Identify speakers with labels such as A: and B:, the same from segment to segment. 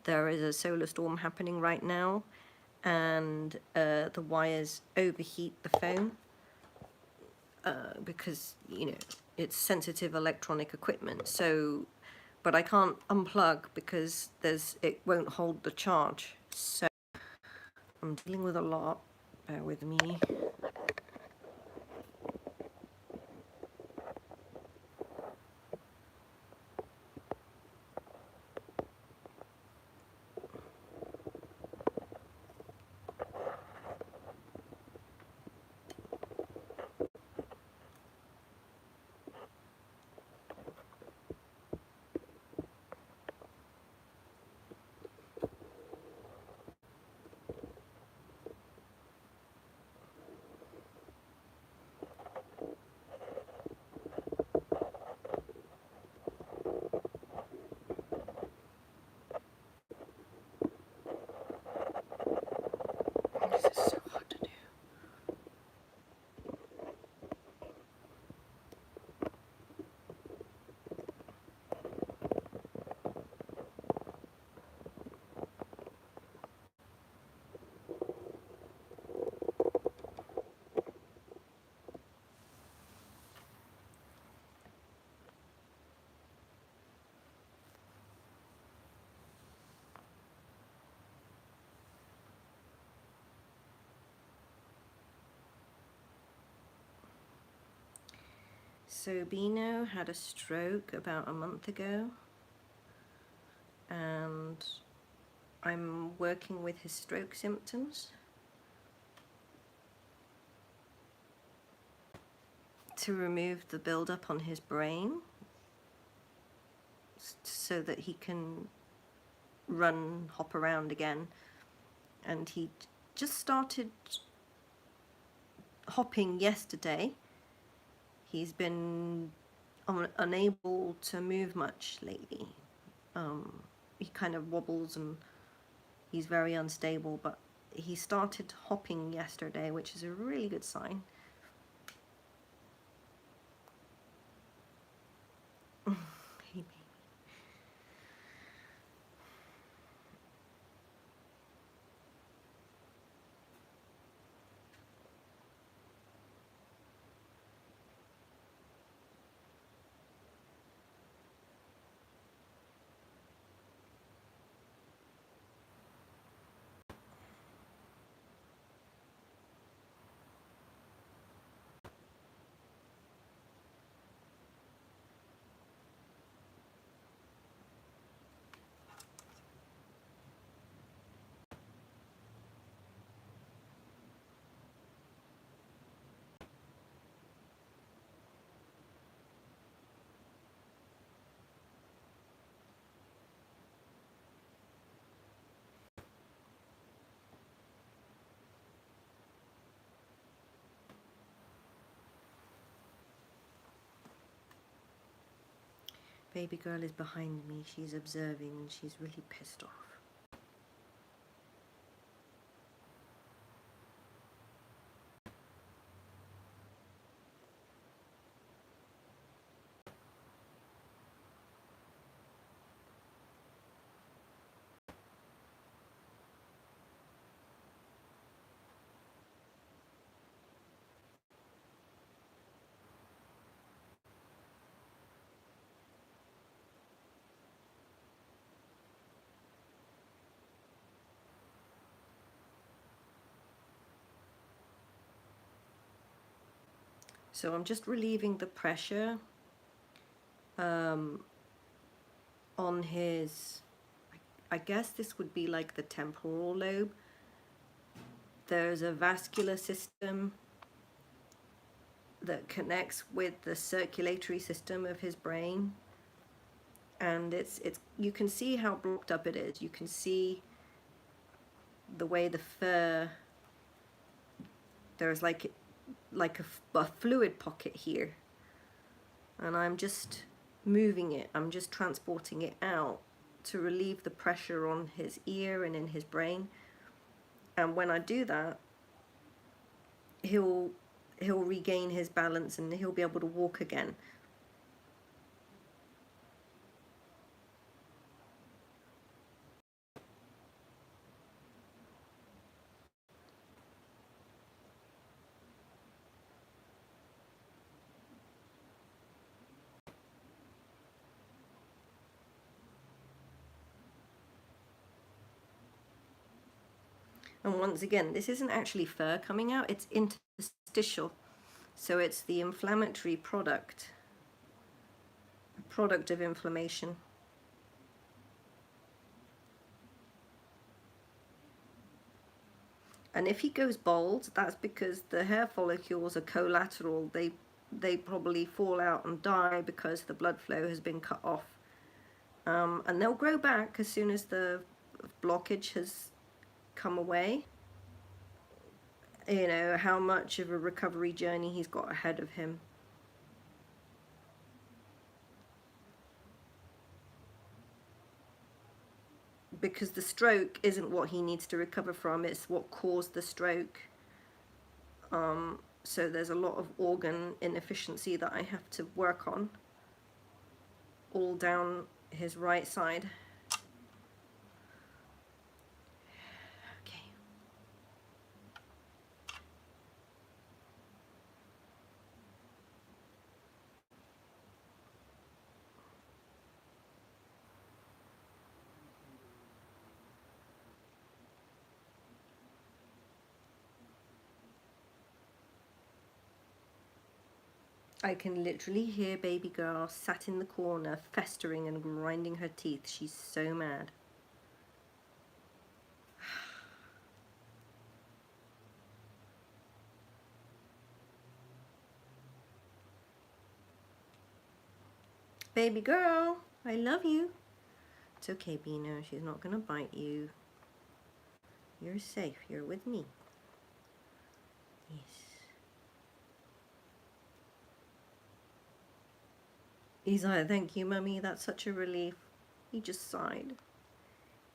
A: there is a solar storm happening right now, and the wires overheat the phone because, you know, it's sensitive electronic equipment. So, but I can't unplug because it won't hold the charge. So I'm dealing with a lot. Bear with me. This is so hard to do. So Bino had a stroke about a month ago, and I'm working with his stroke symptoms to remove the buildup on his brain so that he can hop around again. And he just started hopping yesterday. He's been unable to move much lately. He kind of wobbles and he's very unstable, but he started hopping yesterday, which is a really good sign. Baby girl is behind me. She's observing and she's really pissed off. So I'm just relieving the pressure on his, I guess this would be like the temporal lobe. There's a vascular system that connects with the circulatory system of his brain, and it's you can see how blocked up it is. You can see the way the fur, there's like a fluid pocket here, and I'm just moving it. I'm just transporting it out to relieve the pressure on his ear and in his brain. And when I do that, he'll regain his balance and he'll be able to walk again. And once again, this isn't actually fur coming out, it's interstitial. So it's the inflammatory product of inflammation. And if he goes bald, that's because the hair follicles are collateral. They probably fall out and die because the blood flow has been cut off. And they'll grow back as soon as the blockage has come away. You know, how much of a recovery journey he's got ahead of him. Because the stroke isn't what he needs to recover from, it's what caused the stroke. So there's a lot of organ inefficiency that I have to work on, all down his right side. Okay. I can literally hear baby girl sat in the corner, festering and grinding her teeth. She's so mad. Baby girl, I love you. It's okay, Beano. She's not gonna bite you. You're safe. You're with me. Yes. He's like, thank you, Mummy. That's such a relief. He just sighed.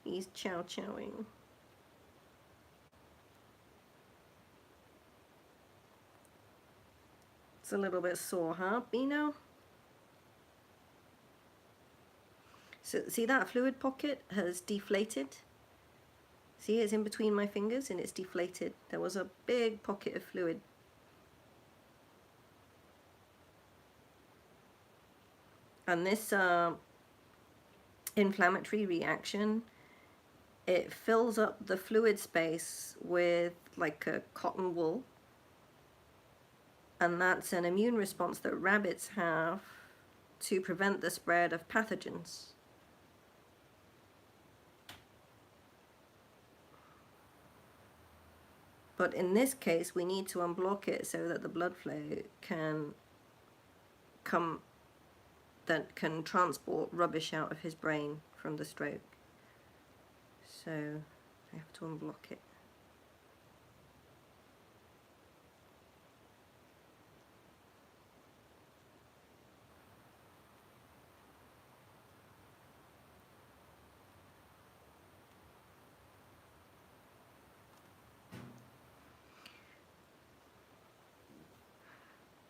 A: He's chow-chowing. It's a little bit sore, huh, Beano? So, see that fluid pocket has deflated? See, it's in between my fingers and it's deflated. There was a big pocket of fluid. And this inflammatory reaction, it fills up the fluid space with like a cotton wool. And that's an immune response that rabbits have to prevent the spread of pathogens. But in this case, we need to unblock it so that the blood flow can transport rubbish out of his brain from the stroke. So I have to unblock it.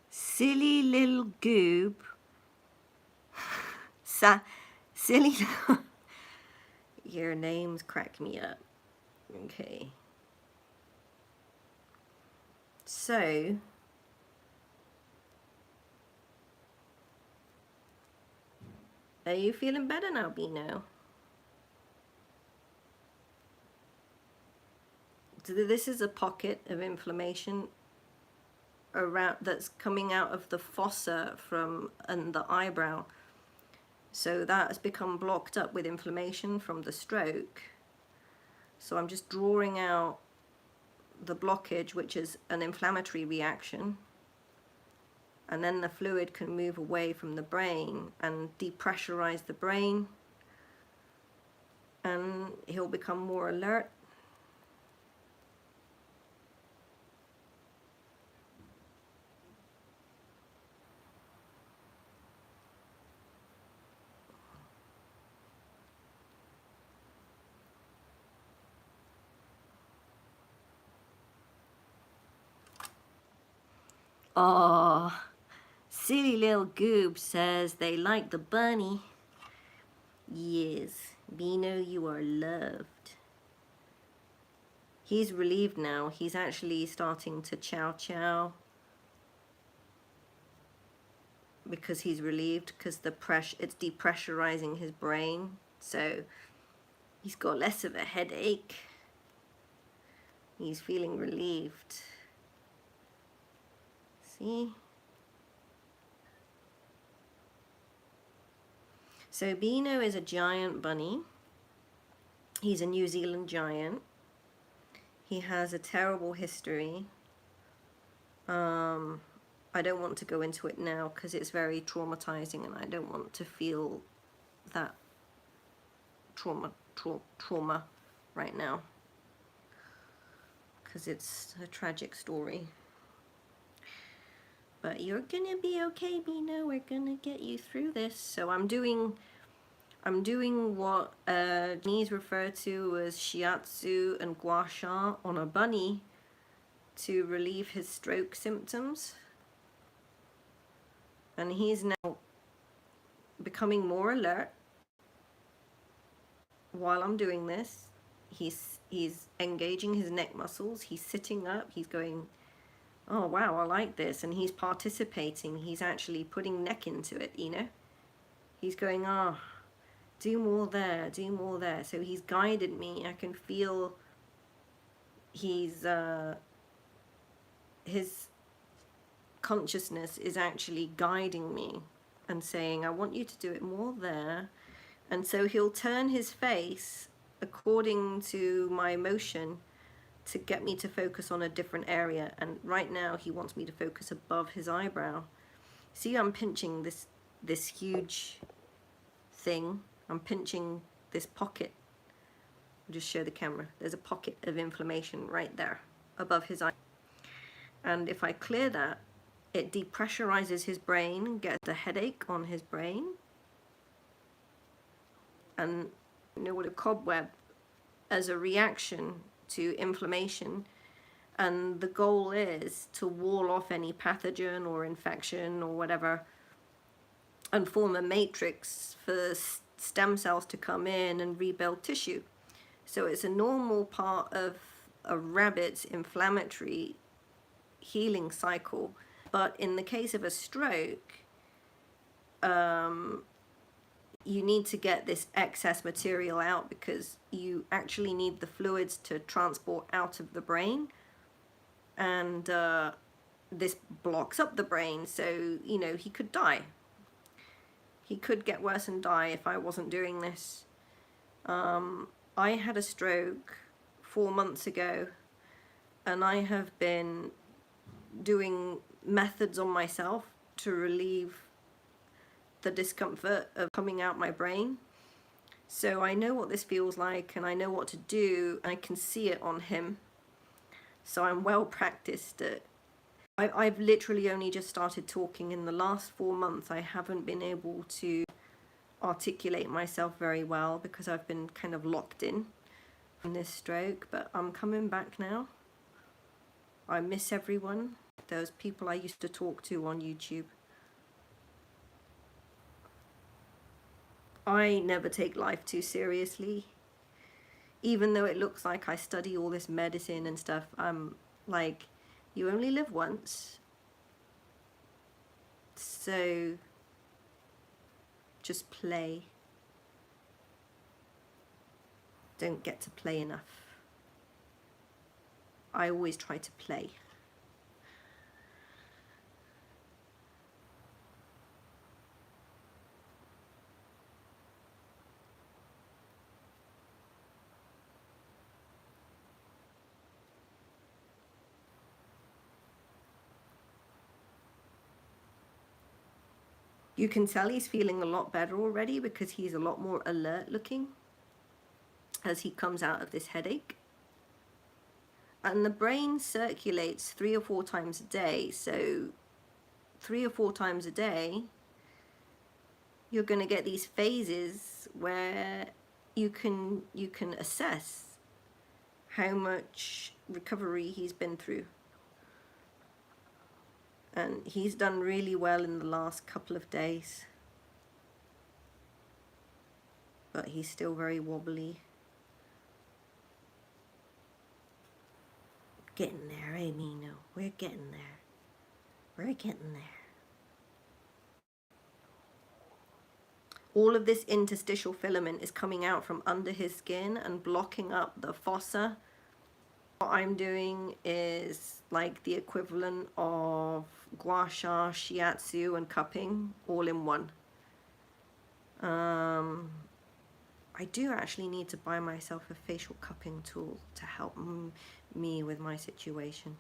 A: Silly little goob. Silly little... Your names crack me up. Okay. So... Are you feeling better now, Beano? So this is a pocket of inflammation around that's coming out of the fossa and the eyebrow. So that has become blocked up with inflammation from the stroke. So I'm just drawing out the blockage, which is an inflammatory reaction. And then the fluid can move away from the brain and depressurize the brain. And he'll become more alert. Oh, silly little goob says they like the bunny. Yes, Beano, you are loved. He's relieved now. He's actually starting to chow chow because he's relieved, because it's depressurizing his brain. So he's got less of a headache. He's feeling relieved. See? So Beano is a giant bunny. He's a New Zealand giant. He has a terrible history. I don't want to go into it now because it's very traumatizing, and I don't want to feel that trauma right now, because it's a tragic story. But you're gonna be okay, Beano. We're gonna get you through this. So I'm doing what Chinese refer to as shiatsu and gua sha on a bunny to relieve his stroke symptoms. And he's now becoming more alert while I'm doing this. He's engaging his neck muscles. He's sitting up. He's going, oh wow, I like this. And he's participating. He's actually putting neck into it, you know. He's going, oh, do more there, do more there. So he's guided me. I can feel his consciousness is actually guiding me and saying, I want you to do it more there. And so he'll turn his face according to my motion to get me to focus on a different area. And right now he wants me to focus above his eyebrow. See, I'm pinching this huge thing. I'm pinching this pocket. I'll just show the camera. There's a pocket of inflammation right there above his eye. And if I clear that, it depressurizes his brain, gets the headache on his brain. And you know what, a cobweb as a reaction to inflammation. And the goal is to wall off any pathogen or infection or whatever and form a matrix for stem cells to come in and rebuild tissue. So it's a normal part of a rabbit's inflammatory healing cycle. But in the case of a stroke, you need to get this excess material out because you actually need the fluids to transport out of the brain. And this blocks up the brain. So, you know, he could die. He could get worse and die if I wasn't doing this. I had a stroke 4 months ago, and I have been doing methods on myself to relieve the discomfort of coming out my brain. So I know what this feels like, and I know what to do, and I can see it on him. So I'm well practiced at I've literally only just started talking. In the last 4 months, I haven't been able to articulate myself very well because I've been kind of locked in this stroke, but I'm coming back now. I miss everyone. Those people I used to talk to on YouTube. I never take life too seriously. Even though it looks like I study all this medicine and stuff, I'm like, you only live once, so just play. Don't get to play enough. I always try to play. You can tell he's feeling a lot better already because he's a lot more alert looking as he comes out of this headache. And the brain circulates 3 or 4 times a day. So 3 or 4 times a day, you're going to get these phases where you can assess how much recovery he's been through. And he's done really well in the last couple of days. But he's still very wobbly. Getting there, eh, Mino? We're getting there. We're getting there. All of this interstitial filament is coming out from under his skin and blocking up the fossa What I'm doing is like the equivalent of gua sha, shiatsu, and cupping all in one. I do actually need to buy myself a facial cupping tool to help me with my situation.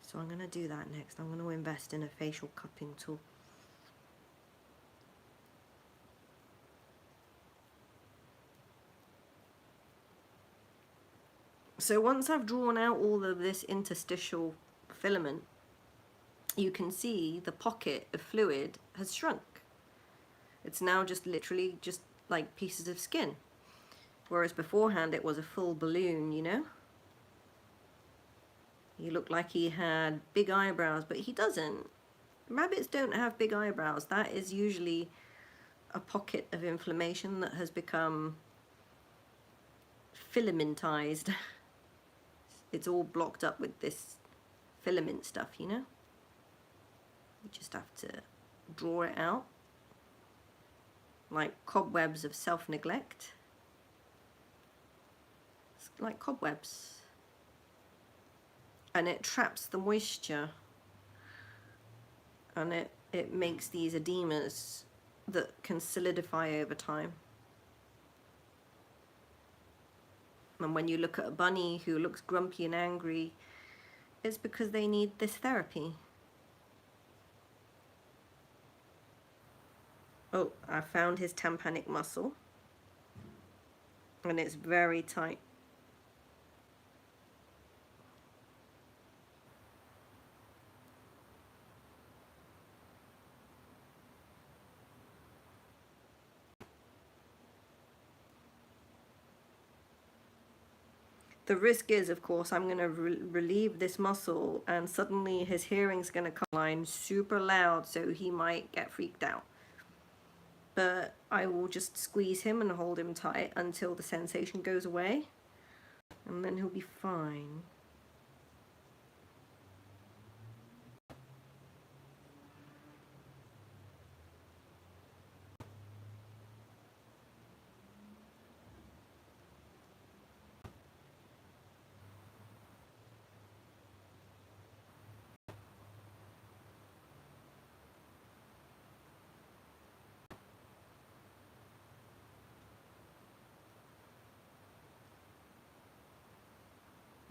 A: So I'm going to do that next. I'm going to invest in a facial cupping tool. So once I've drawn out all of this interstitial filament, you can see the pocket of fluid has shrunk. It's now just literally just like pieces of skin. Whereas beforehand it was a full balloon, you know? He looked like he had big eyebrows, but he doesn't. Rabbits don't have big eyebrows. That is usually a pocket of inflammation that has become filamentized. It's all blocked up with this filament stuff, you know? You just have to draw it out. Like cobwebs of self-neglect. It's like cobwebs. And it traps the moisture. And it makes these edemas that can solidify over time. And when you look at a bunny who looks grumpy and angry, it's because they need this therapy. Oh, I found his tympanic muscle. And it's very tight. The risk is, of course, I'm going to relieve this muscle and suddenly his hearing's going to come line super loud, so he might get freaked out. But I will just squeeze him and hold him tight until the sensation goes away, and then he'll be fine.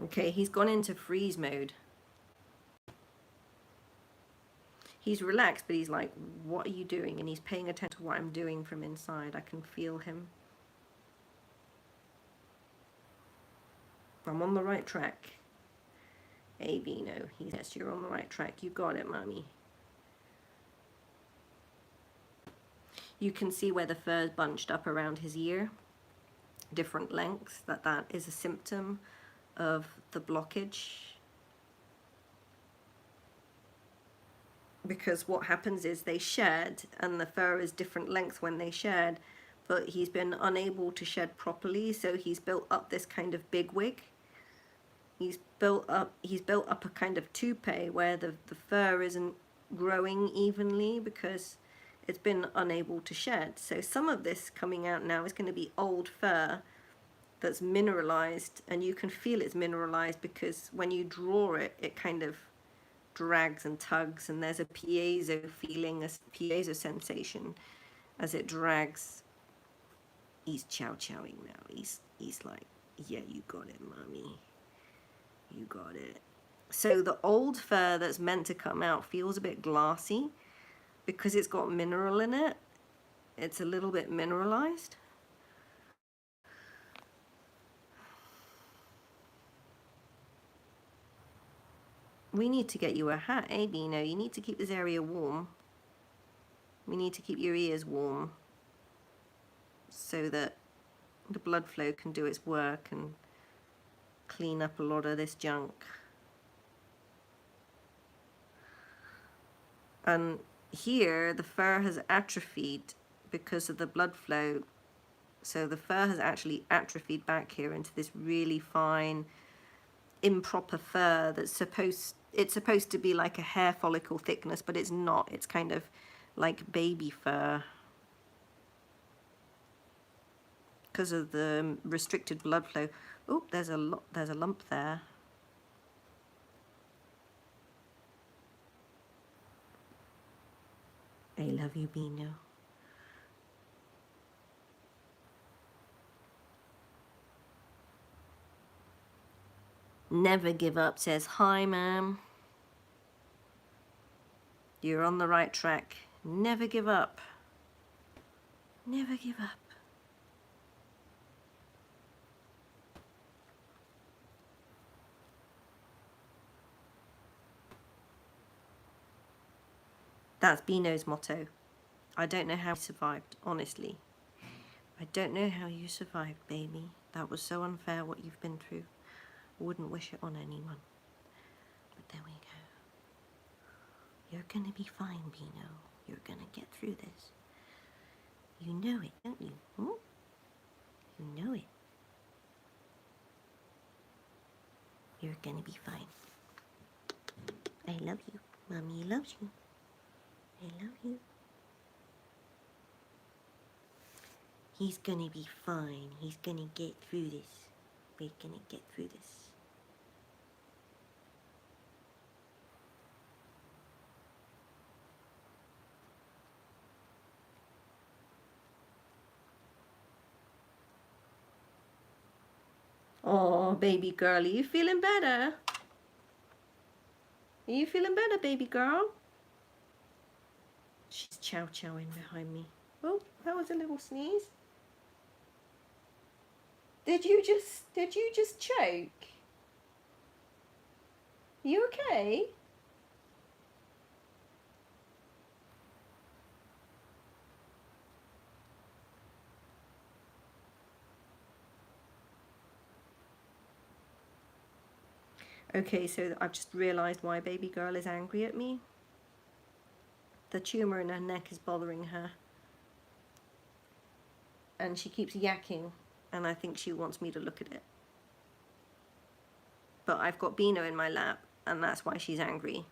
A: Okay, he's gone into freeze mode. He's relaxed, but he's like, what are you doing? And he's paying attention to what I'm doing from inside. I can feel him. I'm on the right track. Hey, Vino. Yes, you're on the right track. You got it, mommy. You can see where the fur's bunched up around his ear. Different lengths. That is a symptom of the blockage. Because what happens is they shed, and the fur is different length when they shed, but he's been unable to shed properly, so he's built up this kind of big wig. He's built up a kind of toupee where the fur isn't growing evenly because it's been unable to shed. So some of this coming out now is going to be old fur that's mineralized, and you can feel it's mineralized because when you draw it, it kind of drags and tugs, and there's a piezo feeling, a piezo sensation as it drags. He's chow-chowing now. He's like, yeah, you got it, mommy. You got it. So the old fur that's meant to come out feels a bit glassy because it's got mineral in it. It's a little bit mineralized. We need to get you a hat, eh, Bino? You need to keep this area warm. We need to keep your ears warm so that the blood flow can do its work and clean up a lot of this junk. And here the fur has atrophied because of the blood flow. So the fur has actually atrophied back here into this really fine, improper fur that's supposed to be like a hair follicle thickness, but it's not. It's kind of like baby fur. because of the restricted blood flow. Oh, there's a lump there. I love you, Beano. Never give up says, hi, ma'am. You're on the right track. Never give up. Never give up. That's Beano's motto. I don't know how he survived, honestly. I don't know how you survived, baby. That was so unfair what you've been through. I wouldn't wish it on anyone. But there we go. You're gonna be fine, Beano. You're gonna get through this. You know it, don't you? Hmm? You know it. You're gonna be fine. I love you. Mommy loves you. I love you. He's gonna be fine. He's gonna get through this. We're gonna get through this. Oh, baby girl, are you feeling better? Are you feeling better, baby girl? She's chow-chowing behind me. Oh, that was a little sneeze. Did you just choke? You okay? Okay, so I've just realised why baby girl is angry at me. The tumour in her neck is bothering her. And she keeps yakking, and I think she wants me to look at it. But I've got Beano in my lap, and that's why she's angry.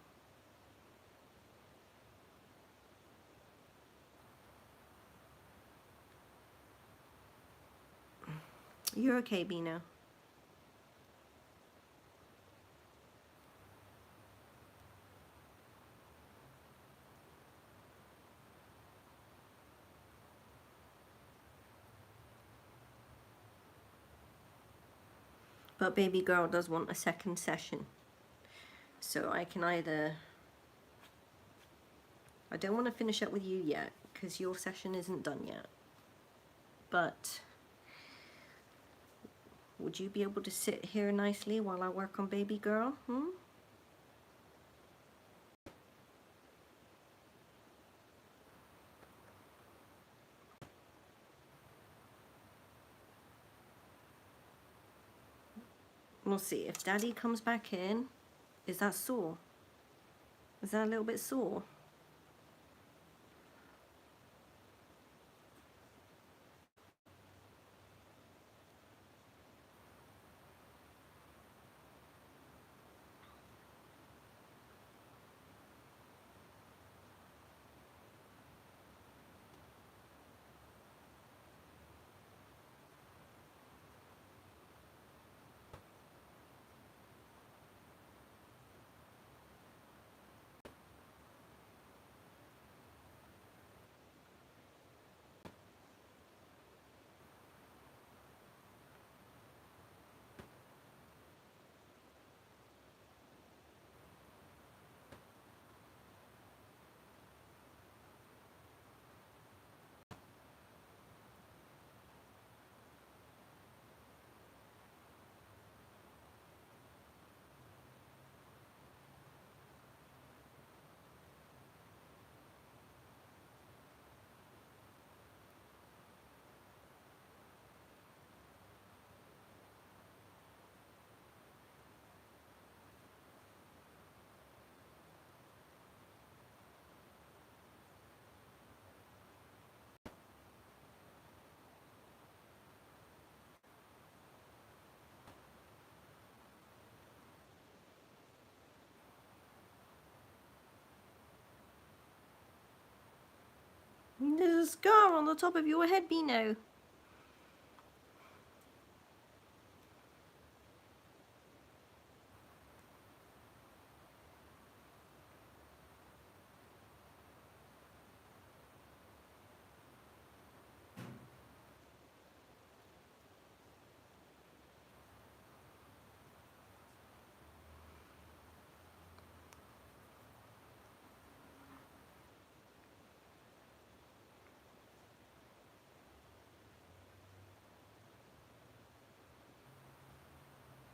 A: You're okay, Beano. But baby girl does want a second session. So I can either... I don't want to finish up with you yet, because your session isn't done yet. But would you be able to sit here nicely while I work on baby girl? Hmm? We'll see. If Daddy comes back in, is that sore? Is that a little bit sore? There's a scar on the top of your head, Beano.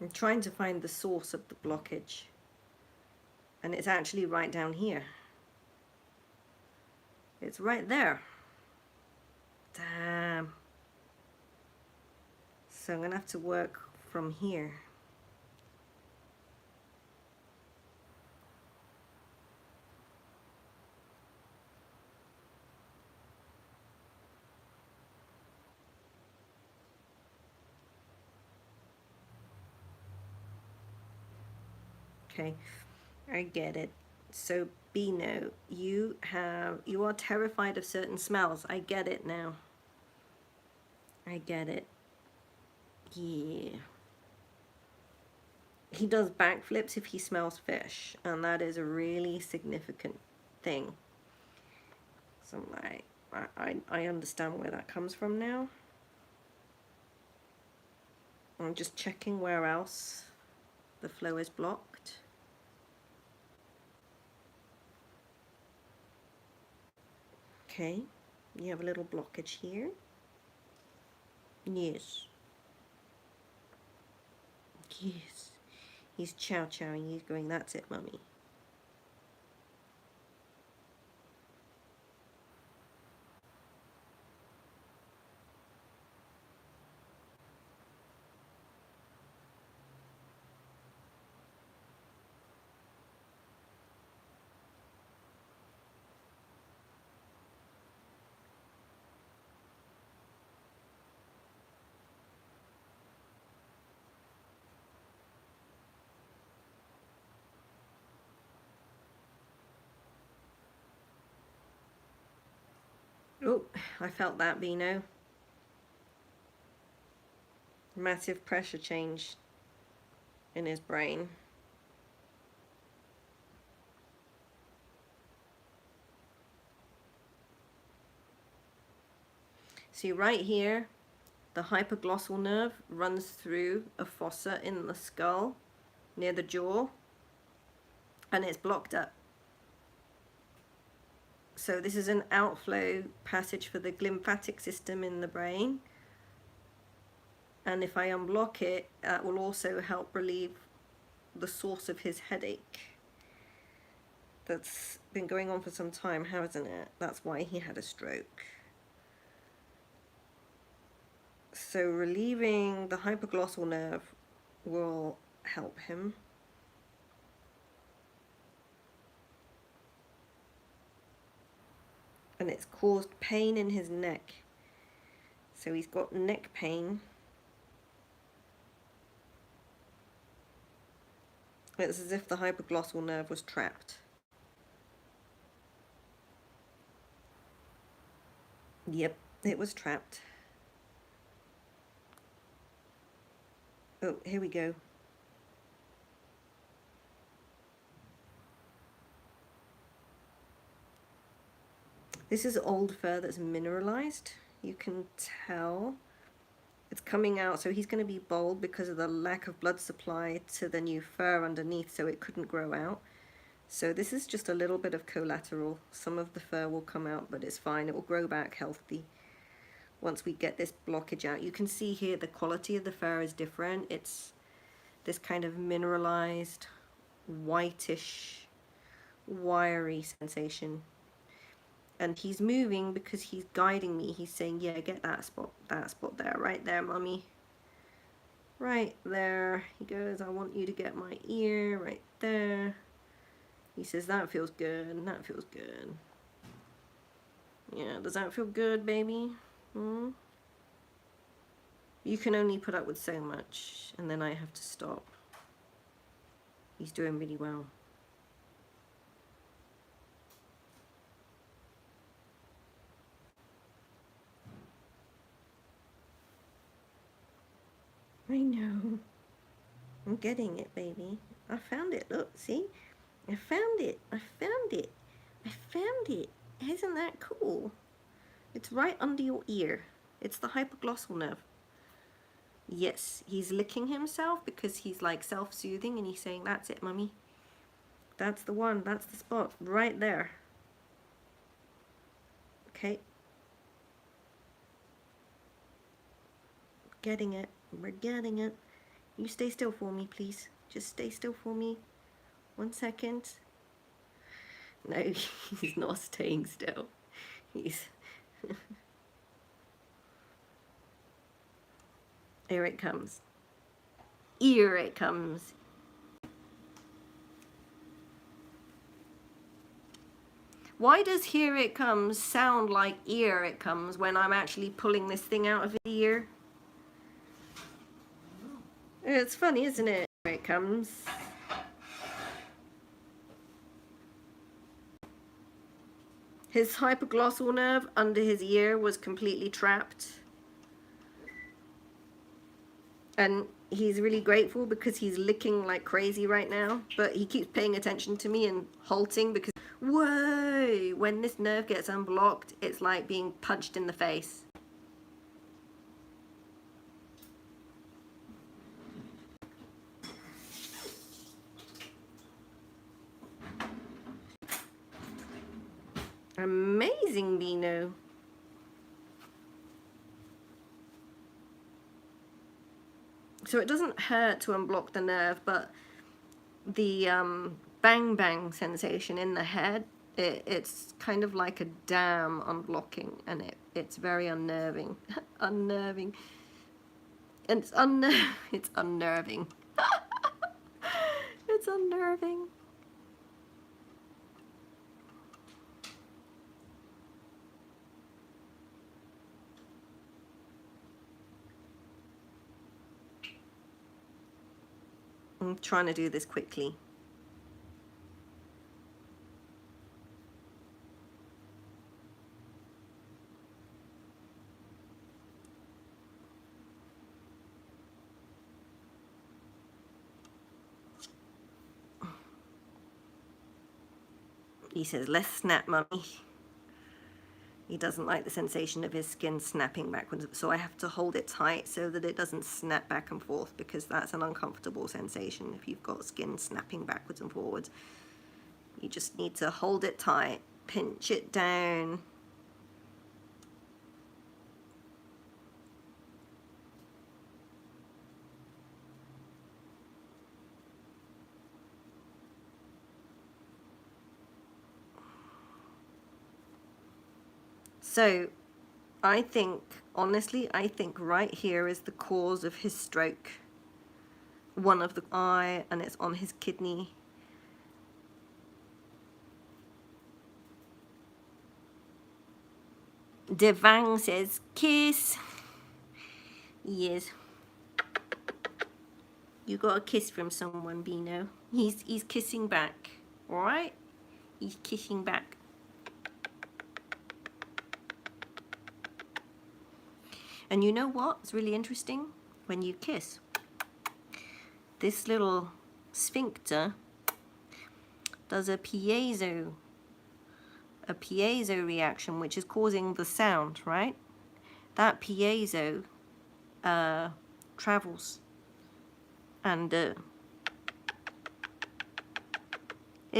A: I'm trying to find the source of the blockage. And it's actually right down here. It's right there. Damn. So I'm gonna have to work from here. Okay, I get it. So Beano, you are terrified of certain smells. I get it now. I get it. Yeah. He does backflips if he smells fish, and that is a really significant thing. So I'm like, I understand where that comes from now. I'm just checking where else the flow is blocked. Okay, you have a little blockage here. Yes. Yes. He's chow-chowing. He's going, that's it, mummy. Oh, I felt that, Beano. Massive pressure change in his brain. See, right here, the hypoglossal nerve runs through a fossa in the skull near the jaw, and it's blocked up. So this is an outflow passage for the lymphatic system in the brain. And if I unblock it, that will also help relieve the source of his headache. That's been going on for some time, hasn't it? That's why he had a stroke. So relieving the hypoglossal nerve will help him. And it's caused pain in his neck. So he's got neck pain. It's as if the hypoglossal nerve was trapped. Yep, it was trapped. Oh, here we go. This is old fur that's mineralized. You can tell it's coming out. So he's going to be bald because of the lack of blood supply to the new fur underneath, so it couldn't grow out. So this is just a little bit of collateral. Some of the fur will come out, but it's fine. It will grow back healthy once we get this blockage out. You can see here the quality of the fur is different. It's this kind of mineralized, whitish, wiry sensation. And he's moving because he's guiding me. He's saying, yeah, get that spot there, right there, mummy. Right there. He goes, I want you to get my ear right there. He says, that feels good, that feels good. Yeah, does that feel good, baby? Hmm? You can only put up with so much, and then I have to stop. He's doing really well. I know. I'm getting it, baby. I found it. Look, see? I found it. I found it. I found it. Isn't that cool? It's right under your ear. It's the hypoglossal nerve. Yes, he's licking himself because he's like self-soothing and he's saying, that's it, mummy. That's the one. That's the spot. Right there. Okay. Getting it. We're getting it. You stay still for me, please. Just stay still for me. 1 second. No, he's not staying still. He's... Here it comes. Here it comes. Why does here it comes sound like ear it comes when I'm actually pulling this thing out of his ear? It's funny, isn't it? Here it comes. His hypoglossal nerve under his ear was completely trapped. And he's really grateful because he's licking like crazy right now, but he keeps paying attention to me and halting because, whoa, when this nerve gets unblocked, it's like being punched in the face. Amazing, Bino. So it doesn't hurt to unblock the nerve, but the bang bang sensation in the head, it's kind of like a dam unblocking, and it's very unnerving. Unnerving. And it's it's unnerving. It's unnerving. I'm trying to do this quickly. He says, less snap, mummy. He doesn't like the sensation of his skin snapping backwards, so I have to hold it tight so that it doesn't snap back and forth, because that's an uncomfortable sensation if you've got skin snapping backwards and forwards. You just need to hold it tight, pinch it down. So I think, honestly, I think right here is the cause of his stroke. One of the eye, and it's on his kidney. Devang says, kiss. Yes. You got a kiss from someone, Bino. He's kissing back. Alright? He's kissing back. And you know what? It's really interesting. When you kiss, this little sphincter does a piezo reaction, which is causing the sound, right? That piezo travels, and it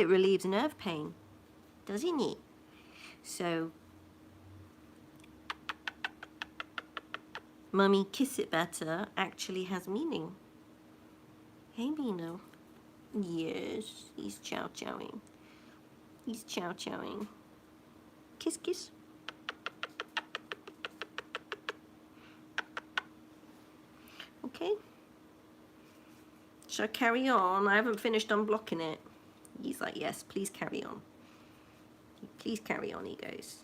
A: relieves nerve pain, doesn't it? So, Mummy, kiss it better actually has meaning. Hey, Bino. Yes, he's chow-chowing. He's chow-chowing. Kiss, kiss. Okay. Shall I carry on? I haven't finished unblocking it. He's like, yes, please carry on. Please carry on, he goes.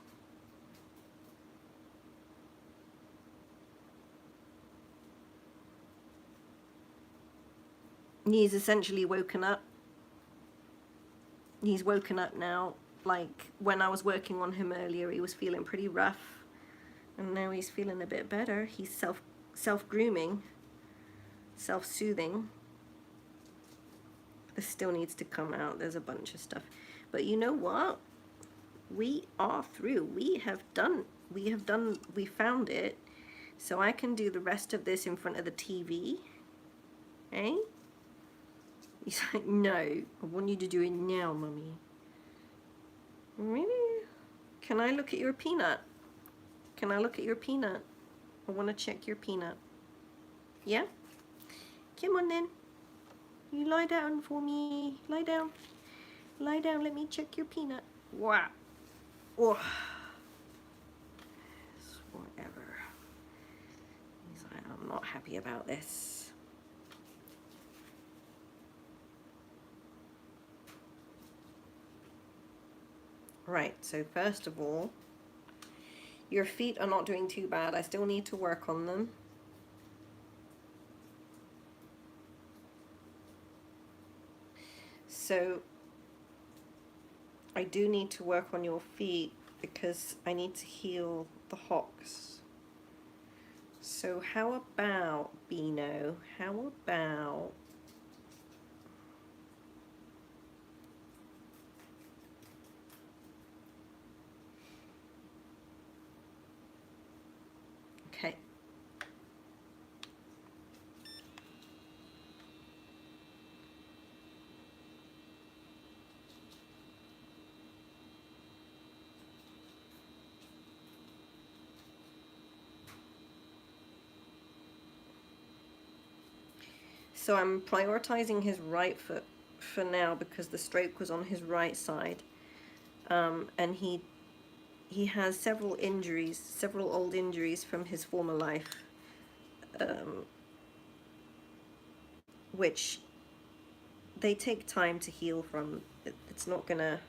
A: He's essentially woken up. He's woken up now. Like, when I was working on him earlier, he was feeling pretty rough. And now he's feeling a bit better. He's self-grooming, self-soothing. This still needs to come out. There's a bunch of stuff. But you know what? We are through. We found it. So I can do the rest of this in front of the TV. Eh? He's like, no, I want you to do it now, Mummy. Really? Can I look at your peanut? Can I look at your peanut? I want to check your peanut. Yeah? Come on then. You lie down for me. Lie down. Lie down, let me check your peanut. Wow. Oh. Whatever. He's like, I'm not happy about this. Right, so first of all, your feet are not doing too bad. I still need to work on them. So I do need to work on your feet because I need to heal the hocks. So how about, Beano, how about okay. So I'm prioritizing his right foot for now because the stroke was on his right side, and he has several injuries, several old injuries from his former life, which they take time to heal from. It's not gonna,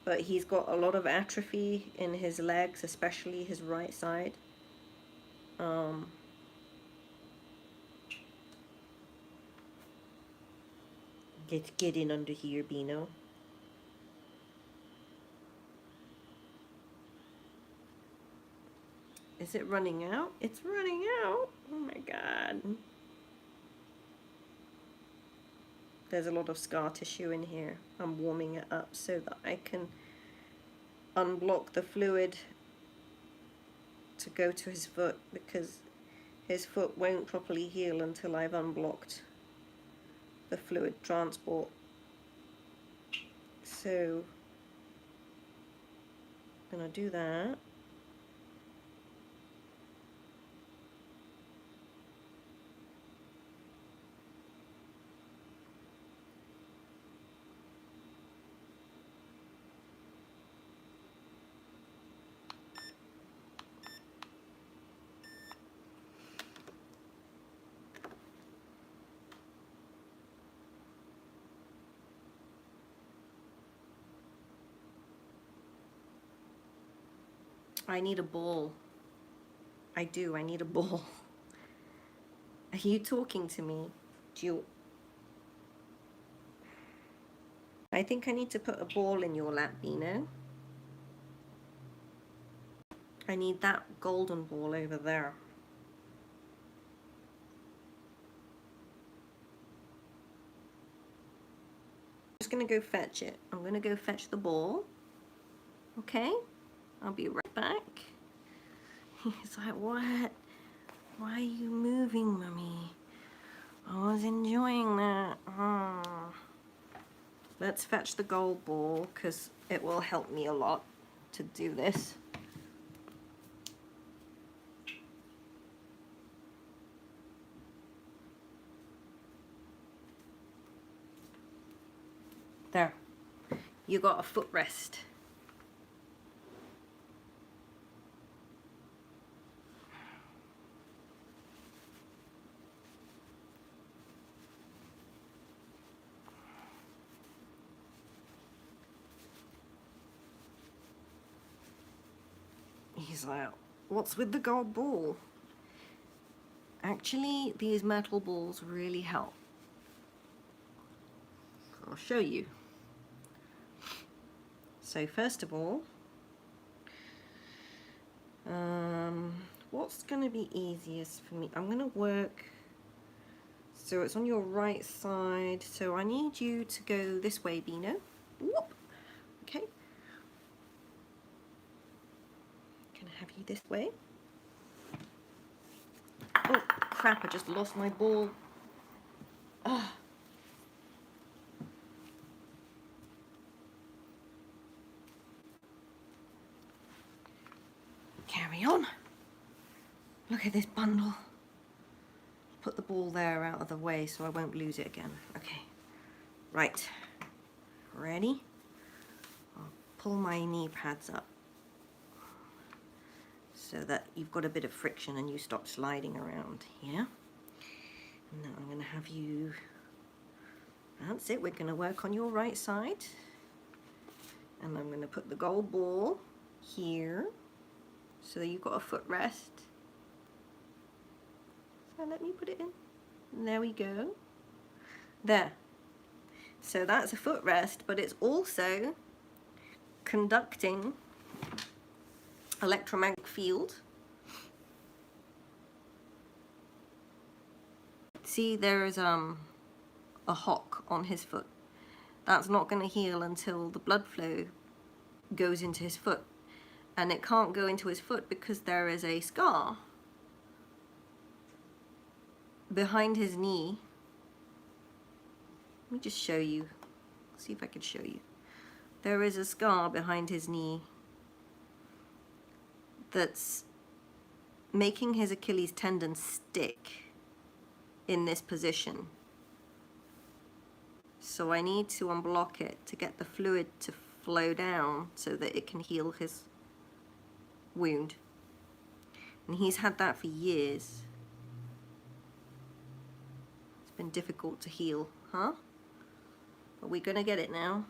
A: but he's got a lot of atrophy in his legs, especially his right side. Get in under here, Beano. Is it running out? It's running out. Oh my god. There's a lot of scar tissue in here. I'm warming it up so that I can unblock the fluid to go to his foot, because his foot won't properly heal until I've unblocked the fluid transport. So I'm gonna do that. I need a ball. I do, I need a ball. Are you talking to me? Do you... I think I need to put a ball in your lap, Beano. I need that golden ball over there. I'm just gonna go fetch it. I'm gonna go fetch the ball. Okay? I'll be right back. He's like, what? Why are you moving, Mummy? I was enjoying that. Oh. Let's fetch the gold ball because it will help me a lot to do this. There. You got a footrest. He's like, what's with the gold ball? Actually, these metal balls really help. I'll show you. So first of all, what's going to be easiest for me? I'm going to work, so it's on your right side, so I need you to go this way, Beano. Whoop. Okay. Can I have you this way? Oh crap, I just lost my ball. Ah. Carry on. Look at this bundle. put the ball there out of the way so I won't lose it again. Okay, right, ready? I'll pull my knee pads up so that you've got a bit of friction and you stop sliding around here. And now I'm going to have you, that's it, we're going to work on your right side. And I'm going to put the gold ball here so you've got a footrest. So let me put it in. And there we go. There. So that's a footrest, but it's also conducting electromagnetic field. See, there is a hock on his foot. That's not going to heal until the blood flow goes into his foot. And it can't go into his foot because there is a scar behind his knee. Let me just show you. See if I can show you. There is a scar behind his knee that's making his Achilles tendon stick in this position. So I need to unblock it to get the fluid to flow down so that it can heal his wound. And he's had that for years. It's been difficult to heal, huh? But we're gonna get it now.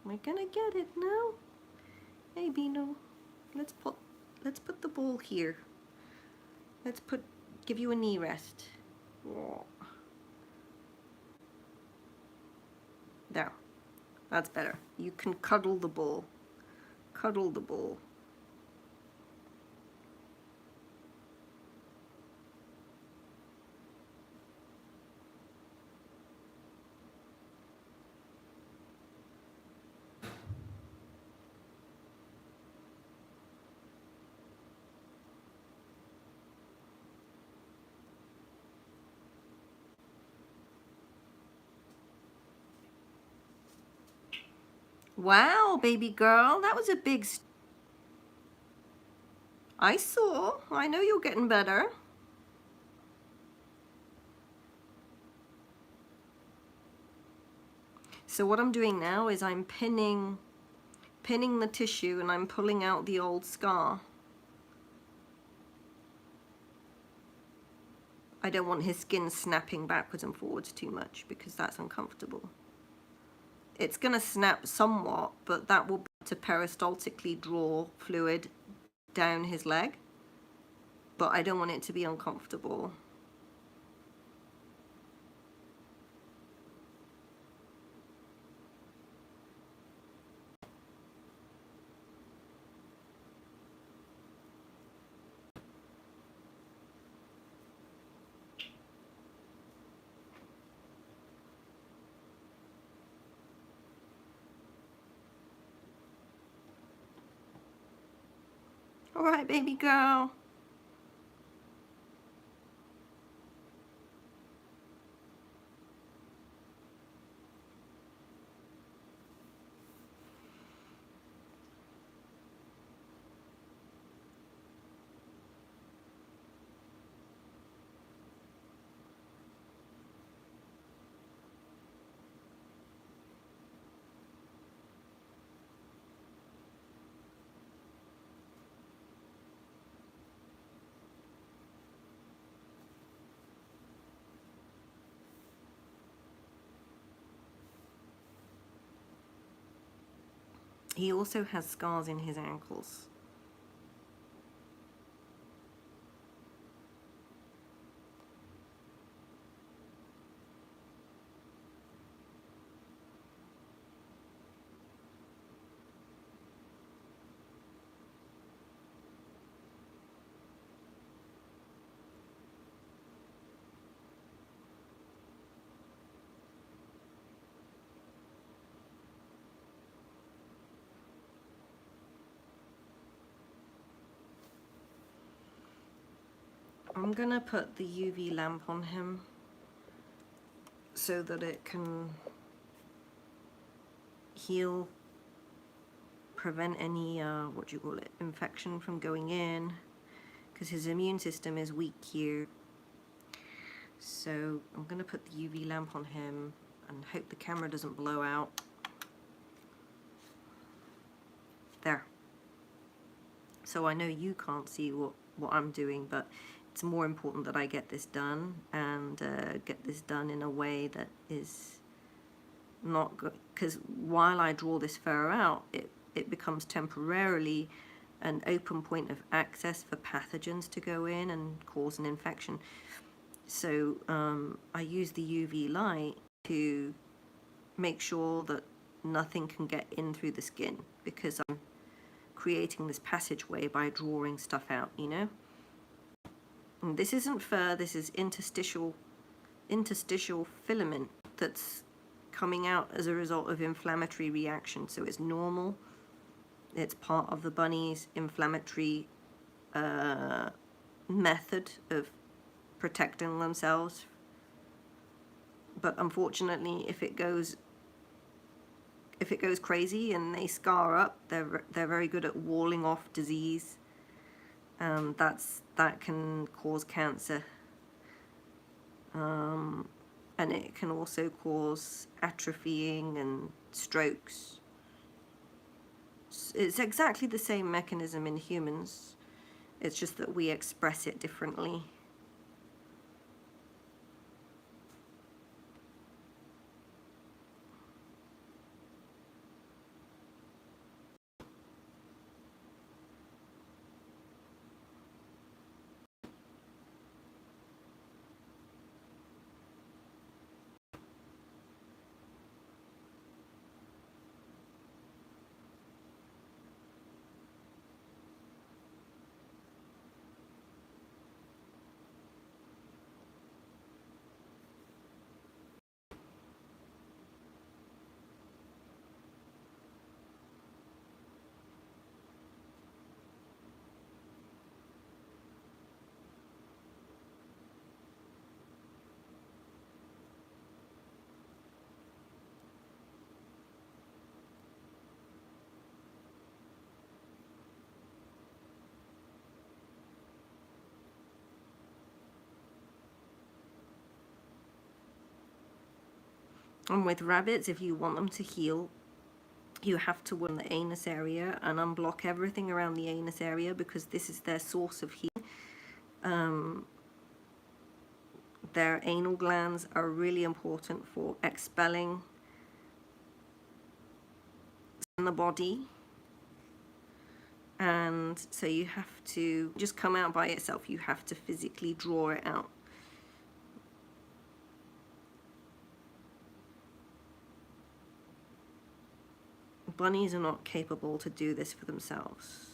A: We're gonna get it now. Hey Bino, let's put the ball here. Give you a knee rest. Oh. There, that's better. You can cuddle the ball. Cuddle the ball. Wow, baby girl, that was a big I saw. I know you're getting better. So what I'm doing now is I'm pinning the tissue and I'm pulling out the old scar. I don't want his skin snapping backwards and forwards too much because that's uncomfortable. It's going to snap somewhat, but that will be to peristaltically draw fluid down his leg. But I don't want it to be uncomfortable. All right, baby girl. He also has scars in his ankles. I'm gonna put the UV lamp on him so that it can heal, prevent any, infection from going in, because his immune system is weak here. So I'm going to put the UV lamp on him and hope the camera doesn't blow out. There. So I know you can't see what I'm doing, but it's more important that I get this done, and get this done in a way that is not good, because while I draw this fur out, it becomes temporarily an open point of access for pathogens to go in and cause an infection. So I use the UV light to make sure that nothing can get in through the skin, because I'm creating this passageway by drawing stuff out, you know? And this isn't fur, this is interstitial filament that's coming out as a result of inflammatory reaction. So it's normal. It's part of the bunny's inflammatory method of protecting themselves. But unfortunately, if it goes crazy and they scar up, they're very good at walling off disease, and that can cause cancer. And it can also cause atrophying and strokes. It's exactly the same mechanism in humans. It's just that we express it differently. And with rabbits, if you want them to heal, you have to work on the anus area and unblock everything around the anus area, because this is their source of healing. Their anal glands are really important for expelling in the body, and so you have to just come out by itself. You have to physically draw it out. Bunnies are not capable to do this for themselves.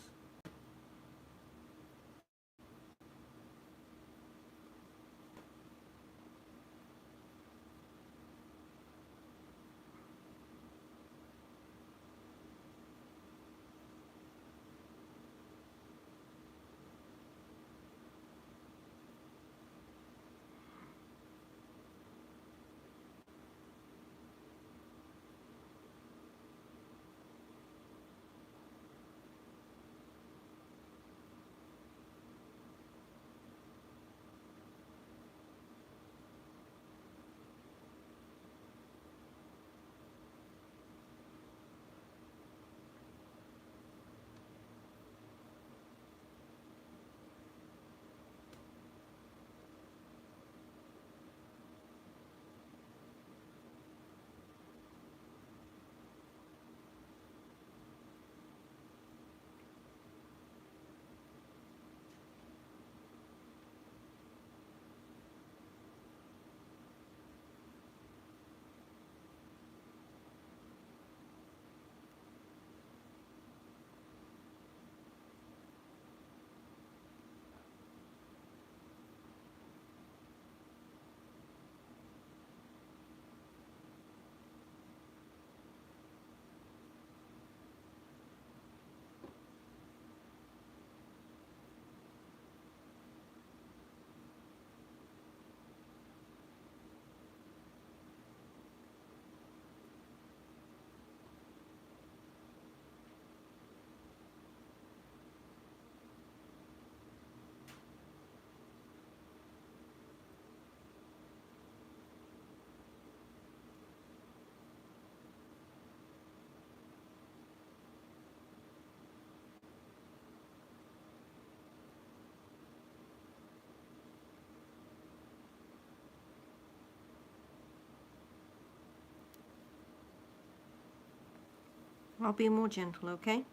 A: I'll be more gentle, okay?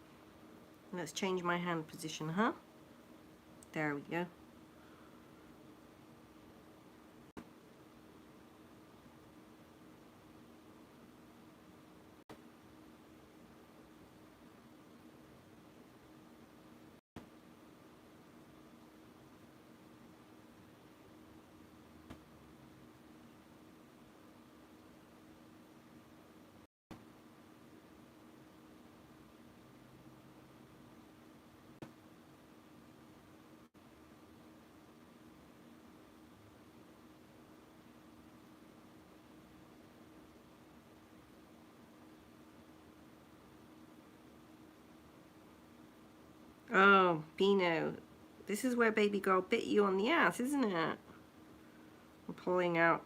A: Let's change my hand position, huh? There we go. Oh, Beano, this is where baby girl bit you on the ass, isn't it? I'm pulling out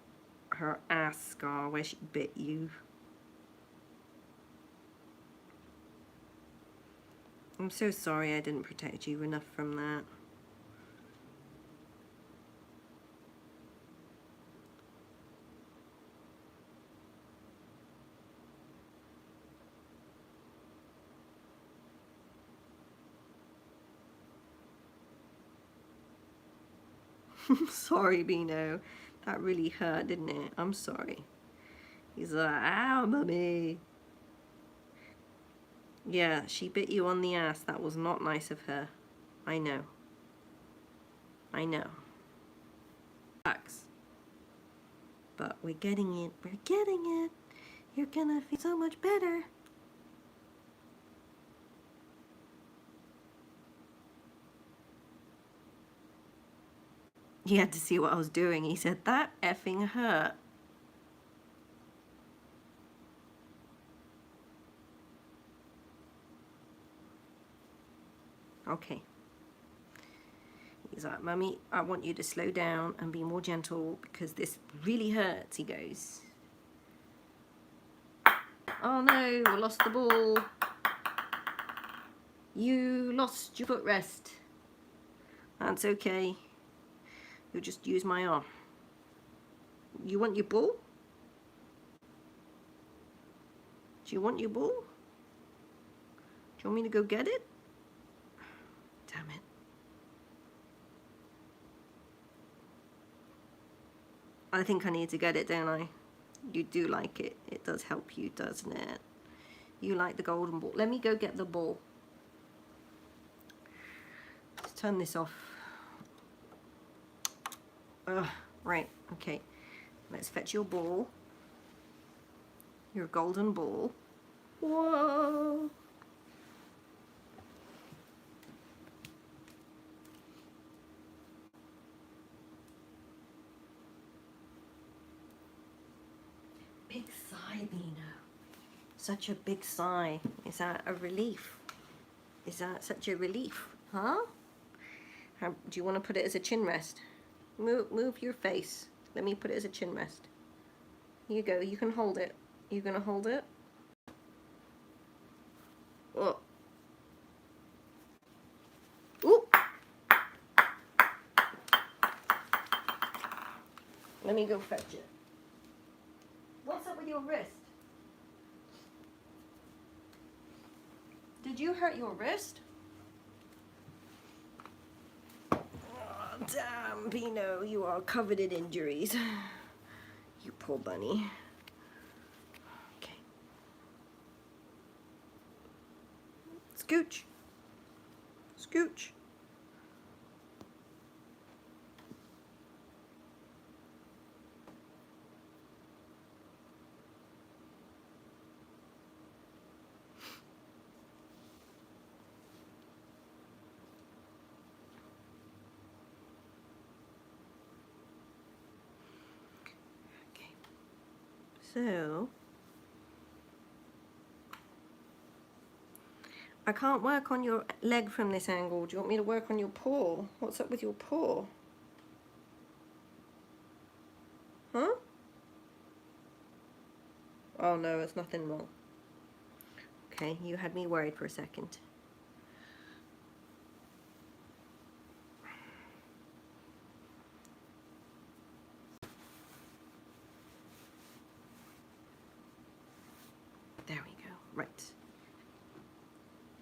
A: her ass scar where she bit you. I'm so sorry I didn't protect you enough from that. Sorry, Beano. That really hurt, didn't it? I'm sorry. He's like, ow, mummy. Yeah, she bit you on the ass. That was not nice of her. I know. I know. But we're getting it. We're getting it. You're gonna feel so much better. He had to see what I was doing. He said, that effing hurt. Okay. He's like, Mummy, I want you to slow down and be more gentle because this really hurts, he goes. Oh no, we lost the ball. You lost your footrest. That's okay. You'll just use my arm. You want your ball? Do you want your ball? Do you want me to go get it? Damn it. I think I need to get it, don't I? You do like it. It does help you, doesn't it? You like the golden ball. Let me go get the ball. Let's turn this off. Right, okay. Let's fetch your ball. Your golden ball. Whoa! Big sigh, Beano. Such a big sigh. Is that a relief? Is that such a relief? Huh? Do you want to put it as a chin rest? Move your face. Let me put it as a chin rest. Here you go. You can hold it. You gonna hold it? Oh. Ooh. Let me go fetch it. What's up with your wrist? Did you hurt your wrist? Oh, damn, Beano, you are covered in injuries. You poor bunny. Okay. Scooch. Scooch. So, I can't work on your leg from this angle. Do you want me to work on your paw? What's up with your paw? Huh? Oh no, it's nothing wrong. Okay, you had me worried for a second. There we go. Right.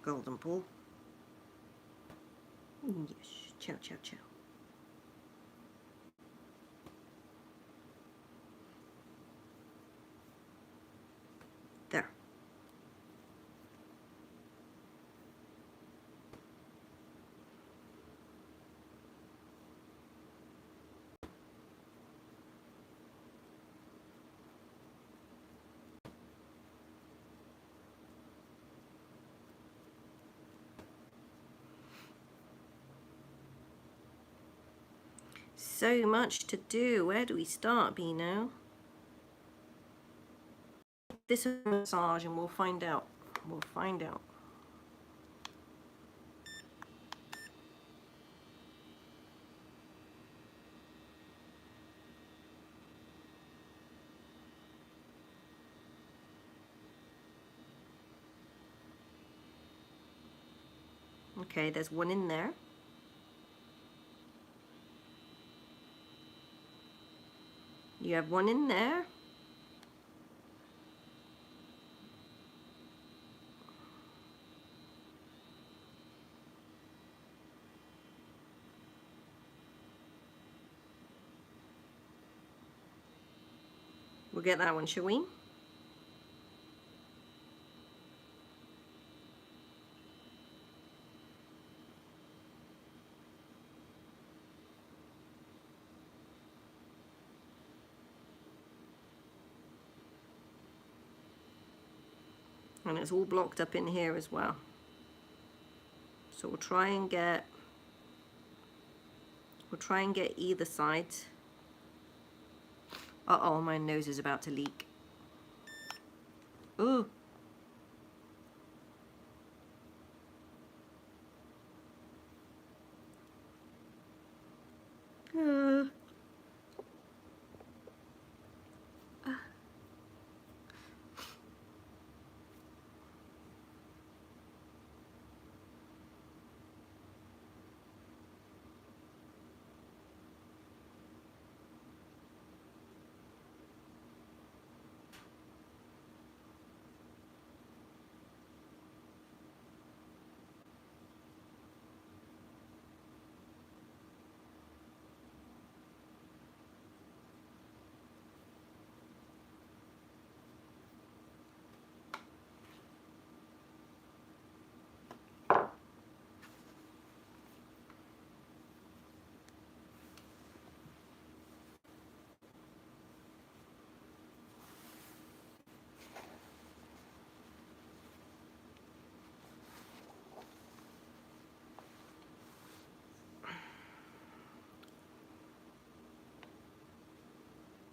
A: golden ball. Yes, ciao, ciao, ciao. There. So much to do. Where do we start, Beano? This is a massage and we'll find out. We'll find out. Okay, there's one in there. You have one in there. We'll get that one, shall we? And it's all blocked up in here as well. So we'll try and get either side. Uh-oh, my nose is about to leak. Ooh. Uh.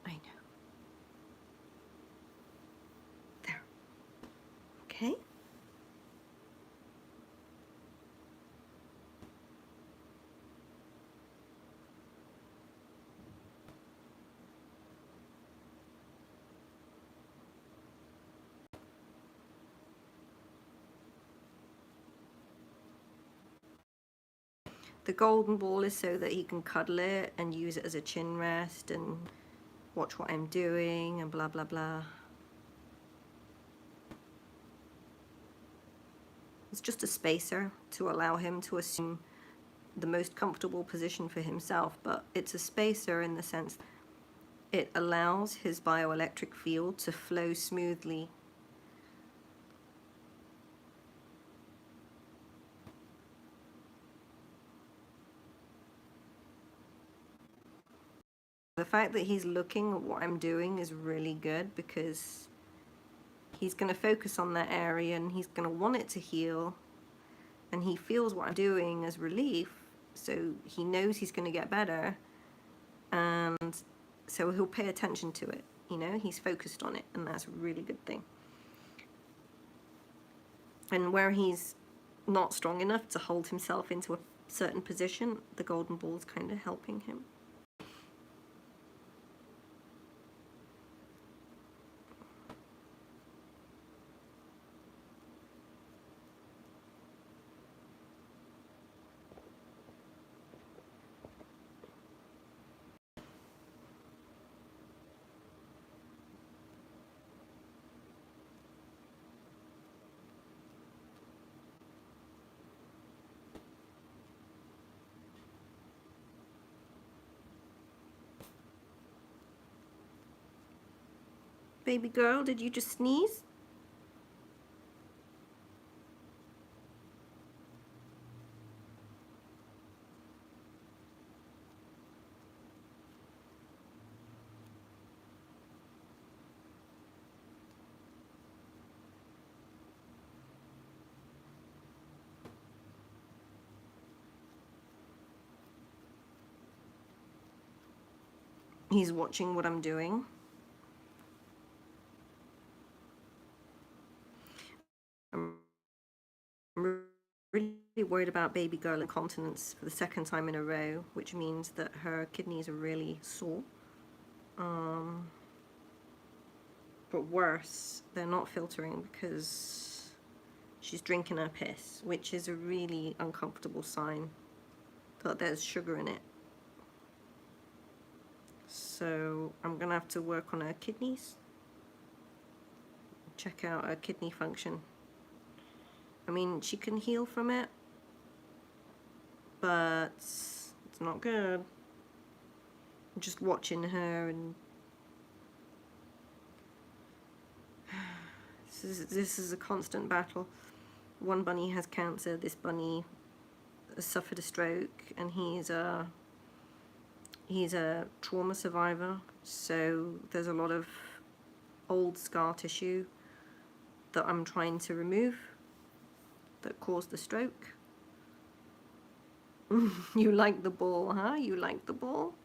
A: I know. There. Okay. The golden ball is so that he can cuddle it and use it as a chin rest and watch what I'm doing and blah, blah, blah. It's just a spacer to allow him to assume the most comfortable position for himself, but it's a spacer in the sense it allows his bioelectric field to flow smoothly. The fact that he's looking at what I'm doing is really good because he's going to focus on that area and he's going to want it to heal, and he feels what I'm doing as relief, so he knows he's going to get better, and so he'll pay attention to it. You know, he's focused on it, and that's a really good thing. And where he's not strong enough to hold himself into a certain position, the golden ball's kind of helping him. Baby girl, did you just sneeze? He's watching what I'm doing. I'm really worried about baby girl incontinence for the second time in a row, which means that her kidneys are really sore. But worse, they're not filtering because she's drinking her piss, which is a really uncomfortable sign that there's sugar in it. So I'm gonna have to work on her kidneys, check out her kidney function. I mean, she can heal from it, but it's not good. I'm just watching her, and this is a constant battle. One bunny has cancer, this bunny has suffered a stroke, and he's a trauma survivor, so there's a lot of old scar tissue that I'm trying to remove that caused the stroke. You like the ball, huh? You like the ball?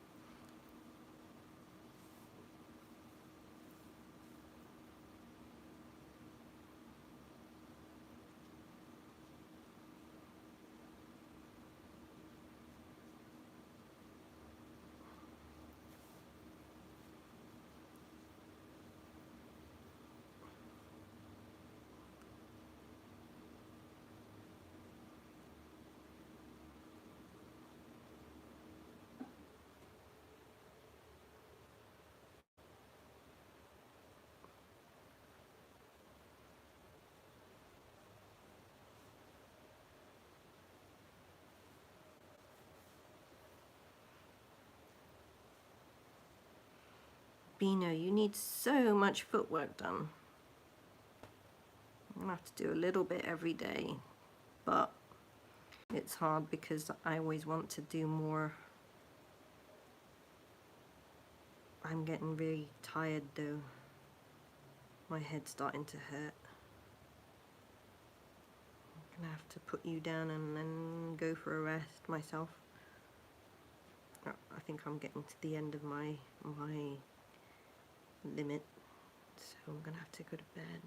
A: Bino, you need so much footwork done. I'm gonna have to do a little bit every day, but it's hard because I always want to do more. I'm getting very tired though. My head's starting to hurt. I'm gonna have to put you down and then go for a rest myself. I think I'm getting to the end of my limit, so I'm gonna have to go to bed.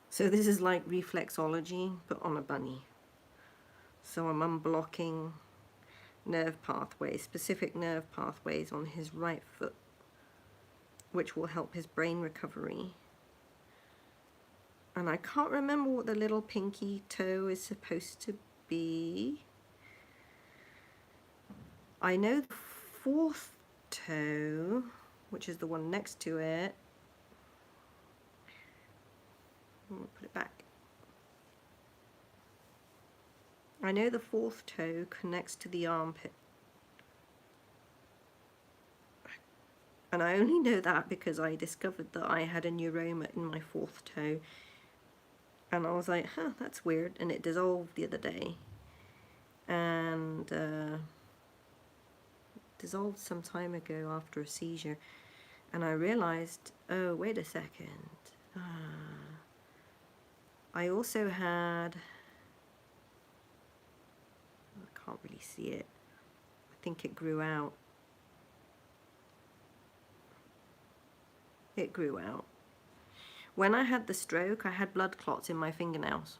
A: So this is like reflexology, but on a bunny. So I'm unblocking nerve pathways, specific nerve pathways on his right foot, which will help his brain recovery. And I can't remember what the little pinky toe is supposed to be. I know the fourth toe, which is the one next to it. I'm gonna put it back. I know the fourth toe connects to the armpit. And I only know that because I discovered that I had a neuroma in my fourth toe. And I was like, huh, that's weird. And it dissolved the other day. And dissolved some time ago after a seizure. And I realized, oh, wait a second. I also had, I can't really see it. I think it grew out. It grew out. When I had the stroke, I had blood clots in my fingernails.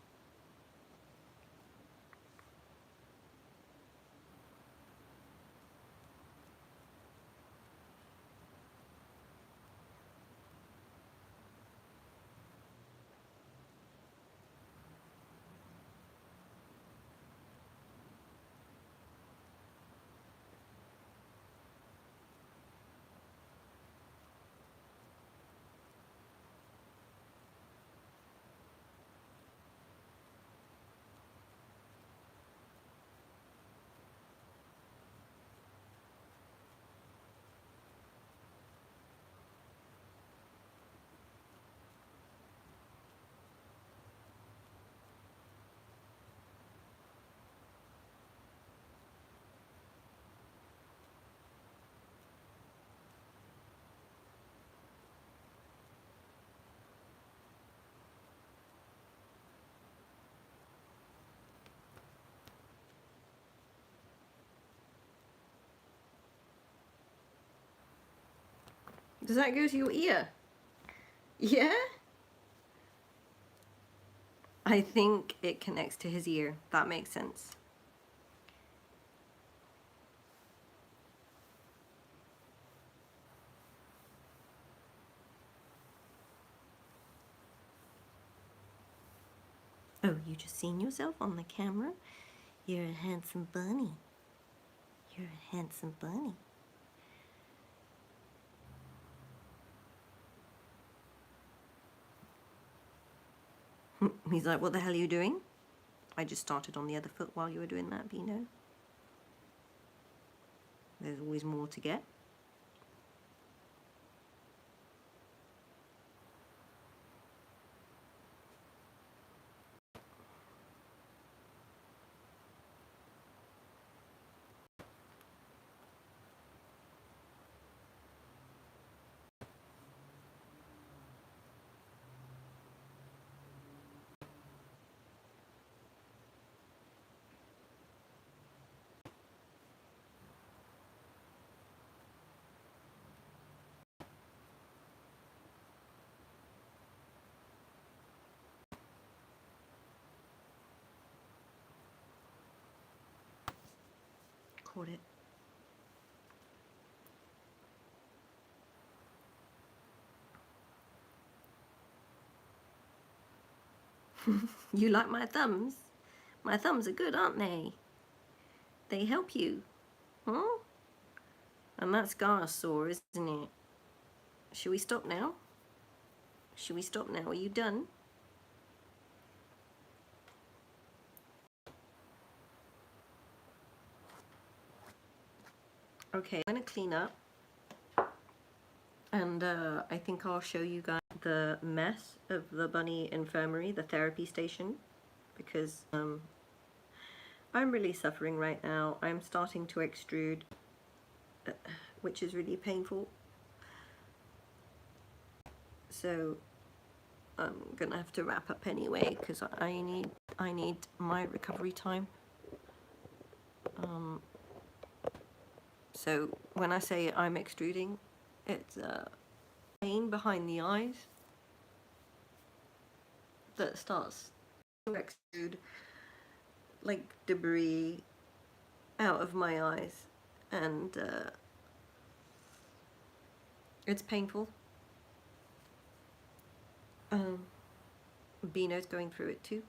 A: Does that go to your ear? Yeah? I think it connects to his ear. That makes sense. Oh, you just seen yourself on the camera? You're a handsome bunny. You're a handsome bunny. He's like, what the hell are you doing? I just started on the other foot while you were doing that, Beano. There's always more to get. Caught it. You like my thumbs? My thumbs are good, aren't they? They help you. Huh? And that's Gar's sore, isn't it? Should we stop now? Should we stop now? Are you done? Okay, I'm gonna clean up. And I think I'll show you guys the mess of the bunny infirmary, the therapy station, because I'm really suffering right now. I'm starting to extrude, which is really painful. So I'm gonna have to wrap up anyway because I need my recovery time. So when I say I'm extruding, it's pain behind the eyes that starts to extrude like debris out of my eyes, and it's painful. Beano's going through it too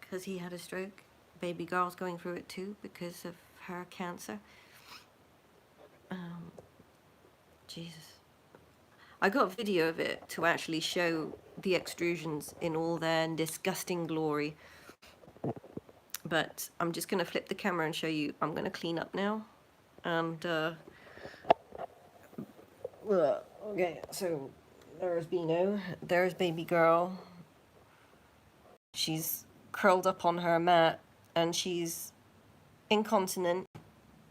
A: because he had a stroke. Baby girl's going through it too because of her cancer. Jesus. I got a video of it to actually show the extrusions in all their disgusting glory. But I'm just going to flip the camera and show you. I'm going to clean up now. And, okay, so there's Beano. There's baby girl. She's curled up on her mat and she's incontinent.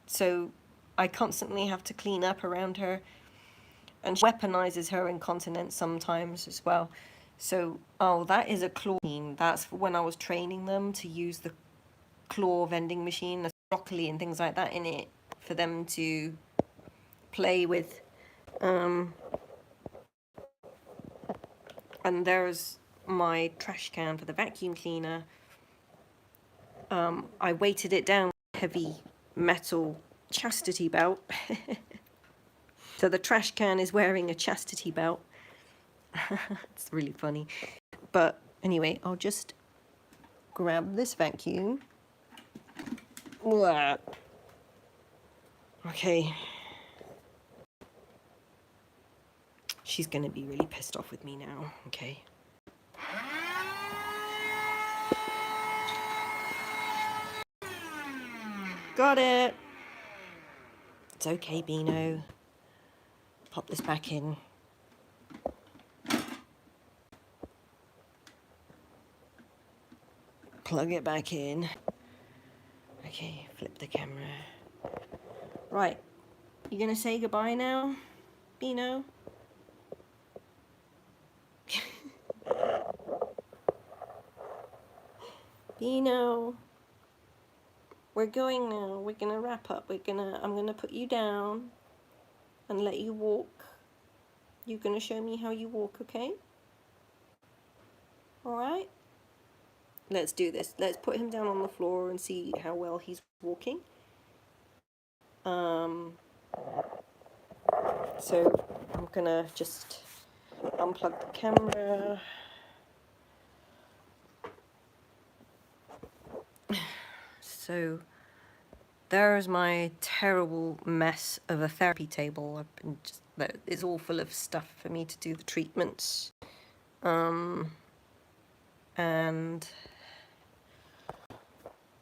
A: So I constantly have to clean up around her. And she weaponizes her incontinence sometimes as well. So, oh, that is a claw. That's when I was training them to use the claw vending machine. There's broccoli and things like that in it for them to play with. And there's my trash can for the vacuum cleaner. I weighted it down with a heavy metal chastity belt. So the trash can is wearing a chastity belt. It's really funny. But anyway, I'll just grab this vacuum. Okay. She's gonna be really pissed off with me now, okay? Got it! It's okay, Beano. Pop this back in. Plug it back in. Okay, flip the camera. Right, you gonna say goodbye now, Beano? Beano, we're going now. We're gonna wrap up. I'm gonna put you down and let you walk You're going to show me how you walk, okay? Alright? Let's do this. Let's put him down on the floor and see how well he's walking. So I'm going to just unplug the camera. So there's my terrible mess of a therapy table. I've been just, it's all full of stuff for me to do the treatments. And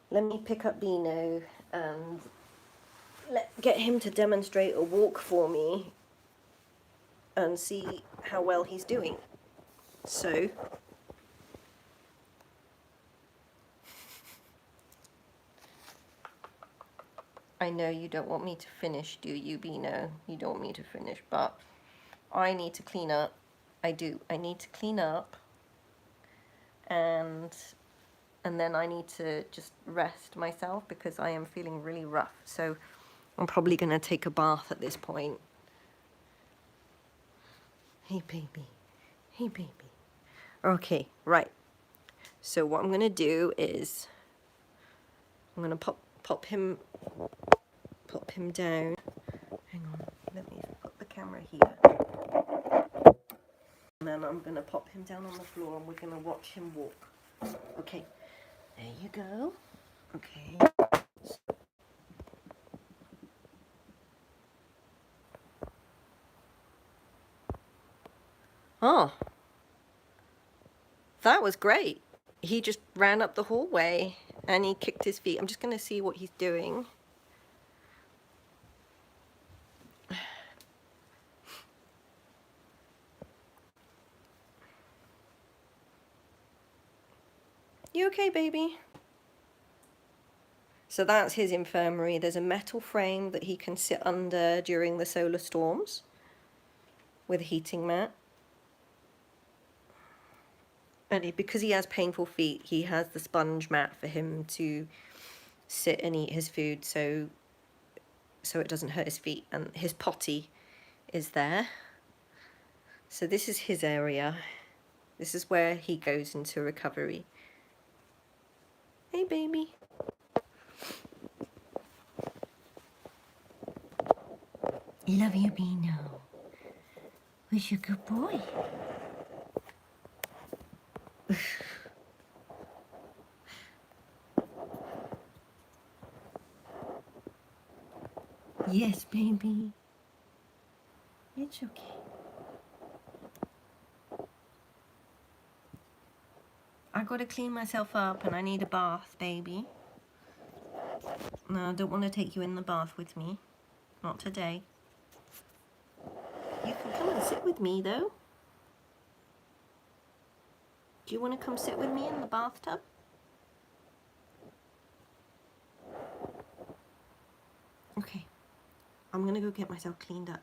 A: let me pick up Beano and get him to demonstrate a walk for me and see how well he's doing. So I know you don't want me to finish, do you, Beano? You don't want me to finish, but I need to clean up. I do. I need to clean up, and then I need to just rest myself because I am feeling really rough. So I'm probably going to take a bath at this point. Hey, baby. Hey, baby. Okay, right. So what I'm going to do is I'm going to pop him down. Hang on, let me put the camera here. And then I'm going to pop him down on the floor and we're going to watch him walk. Okay, there you go. Okay. Oh, that was great. He just ran up the hallway and he kicked his feet. I'm just going to see what he's doing. You okay, baby? So that's his infirmary. There's a metal frame that he can sit under during the solar storms with a heating mat. And because he has painful feet, he has the sponge mat for him to sit and eat his food so it doesn't hurt his feet. And his potty is there. So this is his area. This is where he goes into recovery. Hey, baby. Love you, Beano. Who's your good boy? Yes, baby. It's okay. I gotta clean myself up and I need a bath, baby. No, I don't want to take you in the bath with me. Not today. You can come and sit with me, though. Do you want to come sit with me in the bathtub? Okay. I'm gonna go get myself cleaned up.